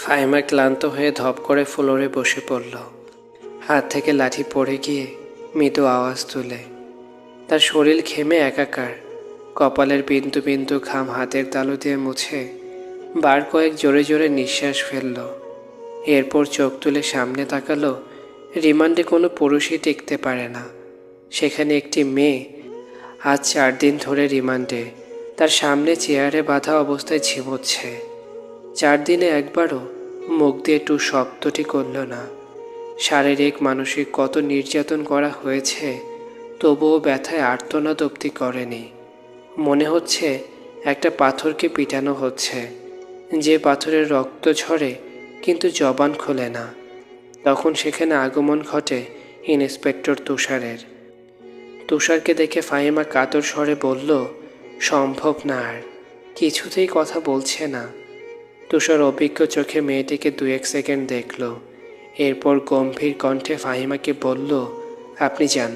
ফাহিমা ক্লান্ত হয়ে ধপ করে ফ্লোরে বসে পড়ল। হাত থেকে লাঠি পড়ে গিয়ে মৃদু আওয়াজ তুলে। তার শরীর ঘেমে একাকার। কপালের বিন্দু বিন্দু ঘাম হাতের তালু দিয়ে মুছে বার কয়েক জোরে জোরে নিঃশ্বাস ফেলল। এরপর চোখ তুলে সামনে তাকালো। রিমান্ডে কোনো পুরুষই টিকতে পারে না। সেখানে একটি মেয়ে আজ 4 দিন ধরে রিমান্ডে তার সামনে চেয়ারে বাঁধা অবস্থায় ঝিমোচ্ছে। 4 দিনে একবারও মুখ দিয়ে টু শব্দটি করল না। শারীরিক মানসিক কত নির্যাতন করা হয়েছে, তবুও ব্যথায় আর্তনাদ অবধি করেনি। মনে হচ্ছে একটা পাথরকে পিটানো হচ্ছে, যে পাথরের রক্ত ঝরে কিন্তু জবান খোলে না। তখন সেখানে আগমন ঘটে ইন্সপেক্টর তুষারের। তুষারকে দেখে ফাহিমা কাতর স্বরে বলল, সম্ভব না, আর কিছুতেই কথা বলছে না। তুষার অভিজ্ঞ চোখে মেয়েটিকে 2-1 সেকেন্ড দেখল। এরপর গম্ভীর কণ্ঠে ফাহিমাকে বলল, আপনি যান।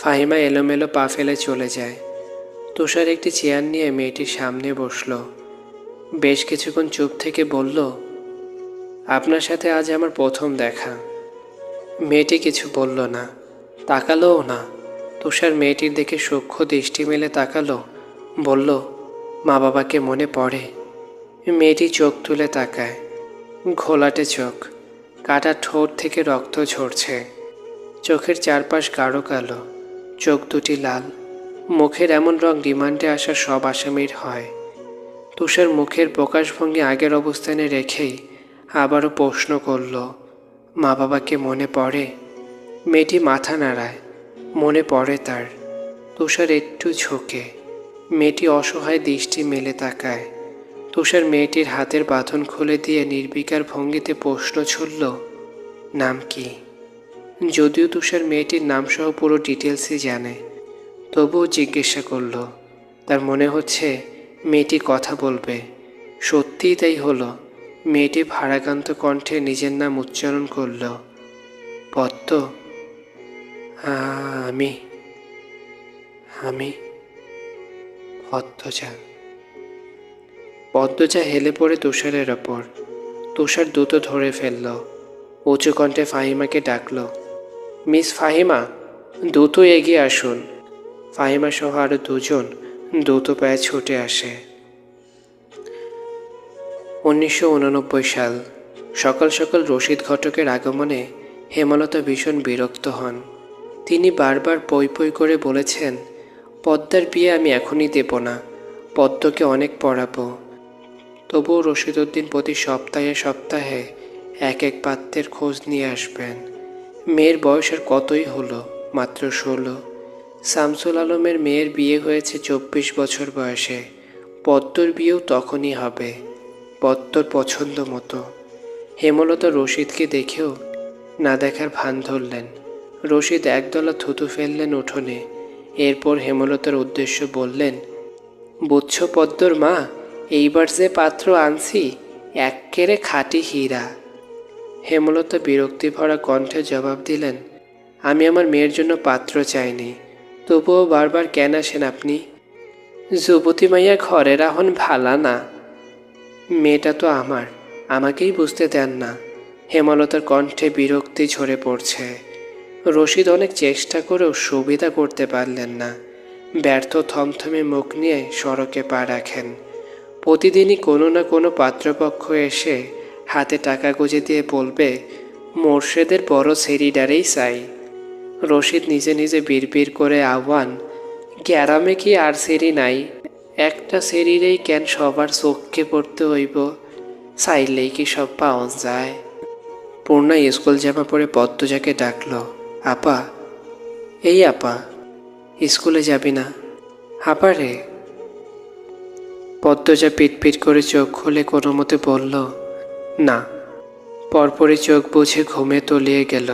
ফাহিমা এলোমেলো পা ফেলে চলে যায়। তুষার একটি চেয়ার নিয়ে মেয়েটির সামনে বসল। বেশ কিছুক্ষণ চুপ থেকে বলল, আপনার সাথে আজ আমার প্রথম দেখা। মেয়েটি কিছু বলল না, তাকালোও না। তুষার মেয়েটির দিকে সূক্ষ্ম দৃষ্টি মেলে তাকালো, বলল, মা বাবাকে মনে পড়ে? মেয়েটি চোখ তুলে তাকায়। ঘোলাটে চোখ, কাটা ঠোঁট থেকে রক্ত ঝরছে। চোখের চারপাশ গাঢ় কালো, চোখ দুটি লাল। মুখের এমন রং রিমান্ডে আসা সব আসামির হয়। তুষার মুখের প্রকাশভঙ্গি আগের অবস্থানে রেখেই আবারও প্রশ্ন করল, মা বাবাকে মনে পড়ে? মেয়েটি মাথা নাড়ায়, মনে পড়ে তার। তুষার একটু ঝুঁকে। মেয়েটি অসহায় দৃষ্টি মেলে তাকায়। তুষার মেয়েটির হাতের বাঁধন খুলে দিয়ে নির্বিকার ভঙ্গিতে প্রশ্ন ছুড়ল, নাম কি? যদিও তুষার মেয়েটির নামসহ পুরো ডিটেলসই জানে, তবুও জিজ্ঞাসা করল। তার মনে হচ্ছে মেয়েটি কথা বলবে। সত্যিই তাই হলো। মেয়েটি ভারাক্রান্ত কণ্ঠে নিজের নাম উচ্চারণ করল, পদ্ম। আমি আমি পদ্মজা। পদ্মজা হেলে পড়ে তুষারের ওপর। তুষার দ্রুত ধরে ফেলল। উঁচু কণ্ঠে ফাহিমাকে ডাকল, মিস ফাহিমা, দ্রুত এগিয়ে আসুন। ফাহিমা সহ আরও 2 জন দ্রুত পায়ে ছুটে আসে। 1989 সাল। সকাল সকাল রশিদ ঘটকের আগমনে হেমলতা ভীষণ বিরক্ত হন। তিনি বারবার পই পই করে বলেছেন, পদ্মার বিয়ে আমি এখনই দেব না, পদ্মকে অনেক পড়াবো। তবুও রশিদ উদ্দিন প্রতি সপ্তাহে সপ্তাহে এক এক পাত্রের খোঁজ নিয়ে আসবেন। মেয়ের বয়স আর কতই হলো, মাত্র 16। শামসুল আলমের মেয়ের বিয়ে হয়েছে 24 বছর বয়সে। পদ্মর বিয়েও তখনই হবে, পদ্মর পছন্দ মতো। হেমলতা রশিদকে দেখেও না দেখার ভান ধরলেন। রশিদ একদলা থুতু ফেললেন উঠোনে। এরপর হেমলতার উদ্দেশ্য বললেন, বুঝছো পদ্মর মা, এইবার যে পাত্র আনছি এক্কেরে খাঁটি হীরা। হেমলতা বিরক্তি ভরা কণ্ঠে জবাব দিলেন, আমি আমার মেয়ের জন্য পাত্র চাইনি, তবুও বারবার কেন আসেন আপনি? যুবতী মাইয়া ঘরের এখন ভালা না। মেয়েটা তো আমার, আমাকেই বুঝতে দেন না। হেমলতার কণ্ঠে বিরক্তি ঝরে পড়ছে। রশিদ অনেক চেষ্টা করেও সুবিধা করতে পারলেন না। ব্যর্থ থমথমে মুখ নিয়ে সড়কে পা রাখেন। প্রতিদিনই কোনো না কোনো পাত্রপক্ষ এসে হাতে টাকা গুঁজে দিয়ে বলবে, মোর্শেদের বড় সেরিডারেই চাই। রশিদ নিজে নিজে বিড়বিড় করে আহ্বান, গ্যারামে কি আর সেরি নাই? একটা সেরিরেই কেন সবার চোখকে পড়তে হইব? চাইলেই কি সব পাওয়া যায়? পূর্ণা স্কুল জামা পরে পদ্মজাকে ডাকল, আপা, এই আপা, স্কুলে যাবি না? আপা রে। পদ্মজা পিটপিট করে চোখ খুলে কোনো মতে বলল, না। পরপরই চোখ বুঝে ঘুমে তলিয়ে গেল।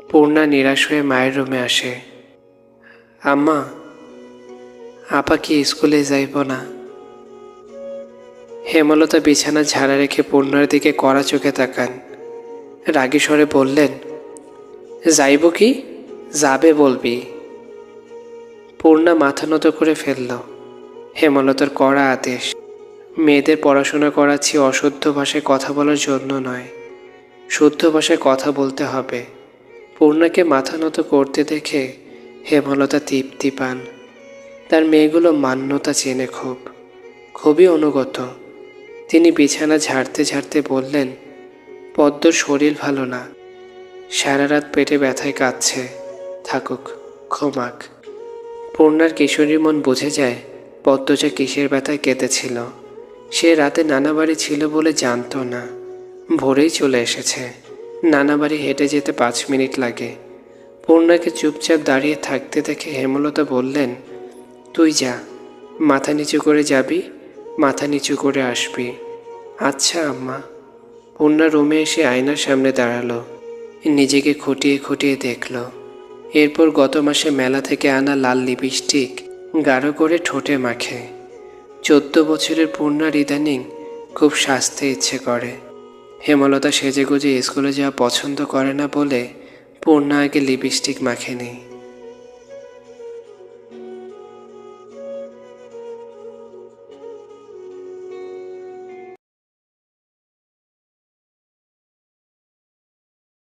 পূর্ণা নিরাশ হয়ে মায়ের রুমে আসে। আম্মা, আপা কি স্কুলে যাইব না? হেমলতা বিছানা ঝাড়া রেখে পূর্ণার দিকে কড়া চোখে তাকান। রাগী স্বরে বললেন, যাইব কি? যাবে বলবি। পূর্ণা মাথা নত করে ফেলল। হেমলতার কড়া আদেশ। মেয়েদের পড়াশোনা করাচ্ছি অশুদ্ধ ভাষায় কথা বলার জন্য নয়, শুদ্ধ ভাষায় কথা বলতে হবে। পূর্ণাকে মাথা নত করতে দেখে হেমলতা তৃপ্তি পান। তার মেয়েগুলো মান্যতা চেনে খুবই অনুগত। তিনি বিছানা ঝাড়তে ঝাড়তে বললেন, পদ্মর শরীর ভালো না, সারা রাত পেটে ব্যথায় কাঁদছে, থাকুক, ঘুমাক। পূর্ণার কিশোরী মন বুঝে যায় পদ্মজা কিসের ব্যথায় কেঁদেছিল। সে রাতে নানা বাড়ি ছিল বলে জানতো না, ভোরেই চলে এসেছে। নানা বাড়ি হেঁটে যেতে 5 মিনিট লাগে। পূর্ণাকে চুপচাপ দাঁড়িয়ে থাকতে দেখে হেমলতা বললেন, তুই যা, মাথা নিচু করে যাবি, মাথা নিচু করে আসবি। আচ্ছা আম্মা। পূর্ণা রুমে এসে আয়নার সামনে দাঁড়ালো, নিজেকে খুঁটিয়ে খুঁটিয়ে দেখল। এরপর গত মাসে মেলা থেকে আনা লাল লিপস্টিক গাঢ় করে ঠোঁটে মাখে। 14 বছরের পূর্ণার ইদানিং খুব সাজতে ইচ্ছে করে। হেমলতা সেজেগুজে স্কুলে যাওয়া পছন্দ করে না বলে পূর্ণা আগে লিপস্টিক মাখেনি।